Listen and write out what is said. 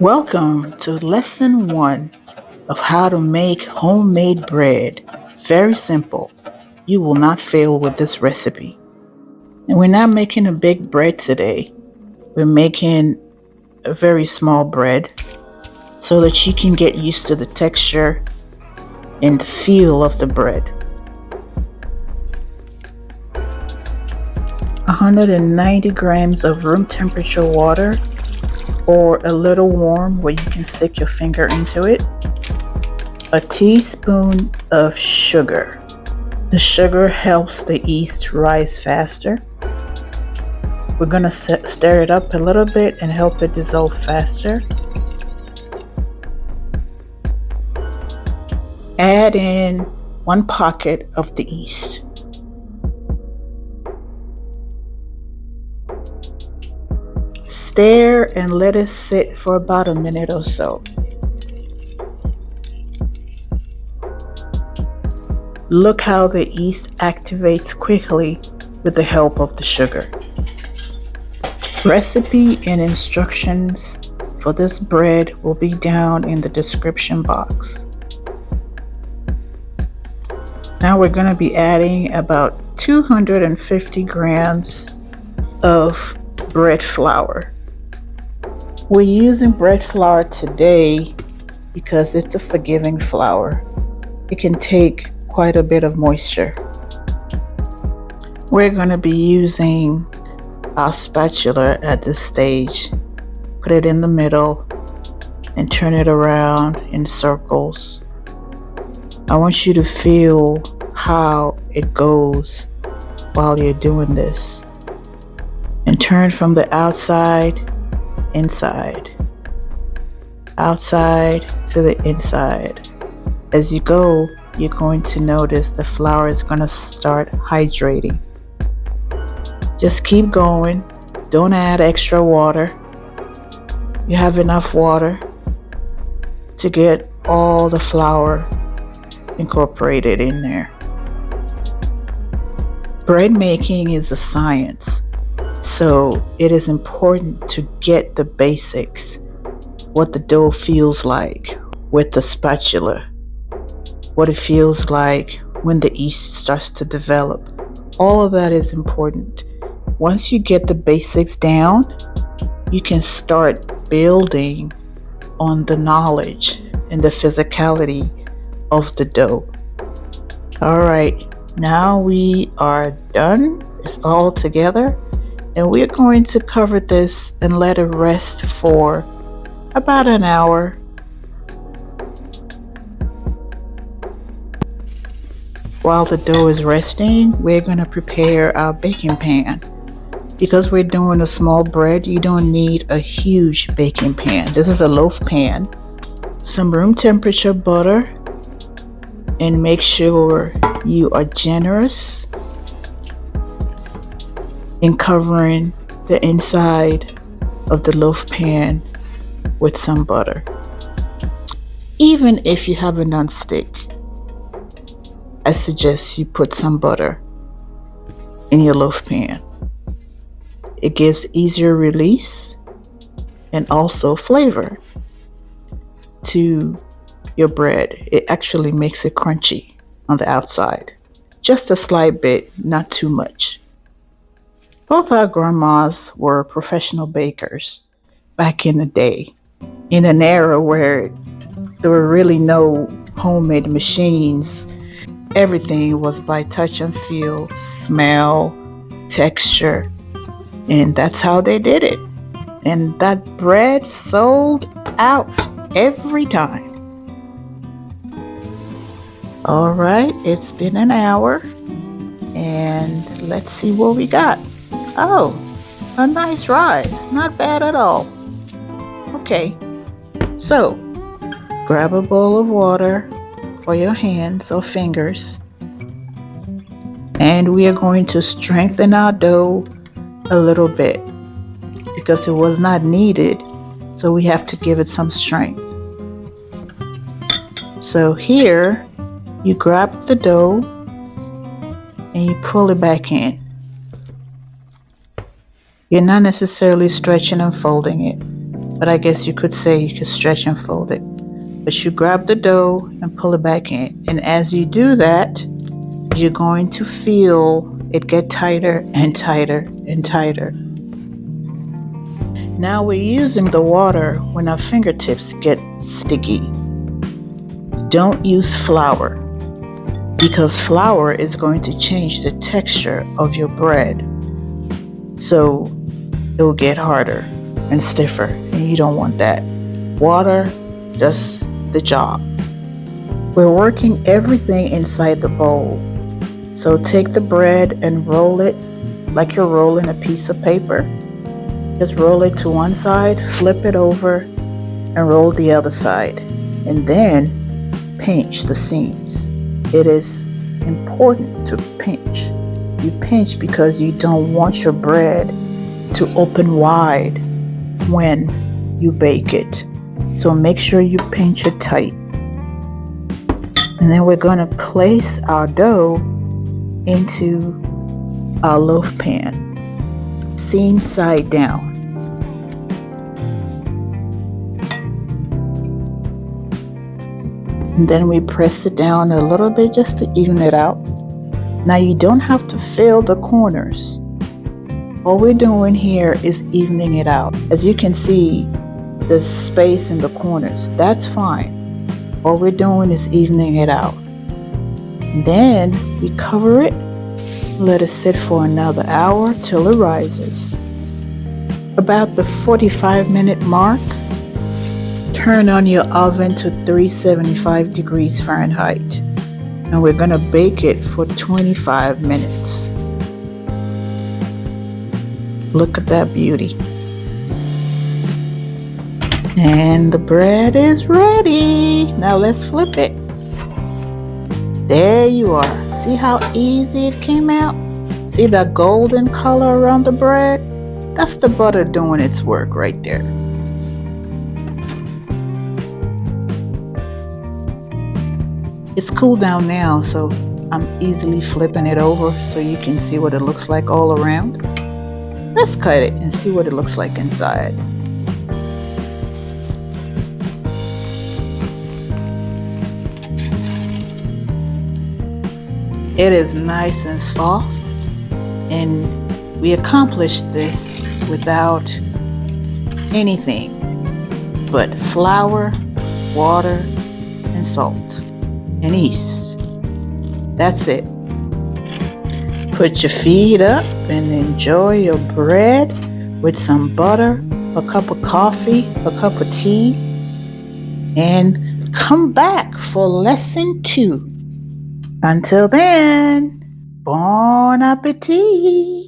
Welcome to lesson 1 of how to make homemade bread. Very simple. You will not fail with this recipe. And we're not making a big bread today. We're making a very small bread so that you can get used to the texture and the feel of the bread. 190 grams of room temperature water, or a little warm where you can stick your finger into it. A teaspoon of sugar. The sugar helps the yeast rise faster. We're going to stir it up a little bit and help it dissolve faster. Add in 1 pocket of the yeast. Stir and let it sit for about a minute or so. Look how the yeast activates quickly with the help of the sugar. Recipe and instructions for this bread will be down in the description box. Now we're going to be adding about 250 grams of bread flour. We're using bread flour today because it's a forgiving flour. It can take quite a bit of moisture. We're going to be using our spatula at this stage. Put it in the middle and turn it around in circles. I want you to feel how it goes while you're doing this. And turn from the outside, inside, outside to the inside. As you go, you're going to notice the flour is going to start hydrating. Just keep going. Don't add extra water. You have enough water to get all the flour incorporated in there. Bread making is a science. So it is important to get the basics, what the dough feels like with the spatula, what it feels like when the yeast starts to develop. All of that is important. Once you get the basics down, you can start building on the knowledge and the physicality of the dough. All right, now we are done. It's all together. And we're going to cover this and let it rest for about an hour. While the dough is resting, we're going to prepare our baking pan. Because we're doing a small bread, you don't need a huge baking pan. This is a loaf pan. Some room temperature butter. And make sure you are generous in covering the inside of the loaf pan with some butter. Even if you have a non-stick, I suggest you put some butter in your loaf pan. It gives easier release and also flavor to your bread. It actually makes it crunchy on the outside. Just a slight bit, not too much. Both our grandmas were professional bakers back in the day, in an era where there were really no homemade machines. Everything was by touch and feel, smell, texture, and that's how they did it. And that bread sold out every time. All right, it's been an hour, and let's see what we got. Oh, a nice rise. Not bad at all. Okay, so grab a bowl of water for your hands or fingers. And we are going to strengthen our dough a little bit because it was not kneaded. So we have to give it some strength. So here, you grab the dough and you pull it back in. You're not necessarily stretching and folding it. but I guess you could say you could stretch and fold it. But you grab the dough and pull it back in. And as you do that, you're going to feel it get tighter and tighter and tighter. Now we're using the water when our fingertips get sticky. Don't use flour, because flour is going to change the texture of your bread. So it will get harder and stiffer, and you don't want that. Water does the job. We're working everything inside the bowl. So take the bread and roll it like you're rolling a piece of paper. Just roll it to one side, flip it over, and roll the other side. And then pinch the seams. It is important to pinch. You pinch because you don't want your bread to open wide when you bake it. So make sure you pinch it tight. And then we're going to place our dough into our loaf pan, seam side down. And then we press it down a little bit just to even it out. Now you don't have to fill the corners. All we're doing here is evening it out. As you can see, there's space in the corners. That's fine. All we're doing is evening it out. Then we cover it, let it sit for another hour till it rises. About the 45-minute mark, turn on your oven to 375 degrees Fahrenheit. And we're gonna bake it for 25 minutes. Look at that beauty. And the bread is ready. Now let's flip it. There you are. See how easy it came out? See that golden color around the bread? That's the butter doing its work right there. It's cooled down now, so I'm easily flipping it over so you can see what it looks like all around. Let's cut it and see what it looks like inside. It is nice and soft, and we accomplished this without anything but flour, water, and salt, and yeast. That's it. Put your feet up and enjoy your bread with some butter, a cup of coffee, a cup of tea, and come back for lesson 2. Until then, bon appetit!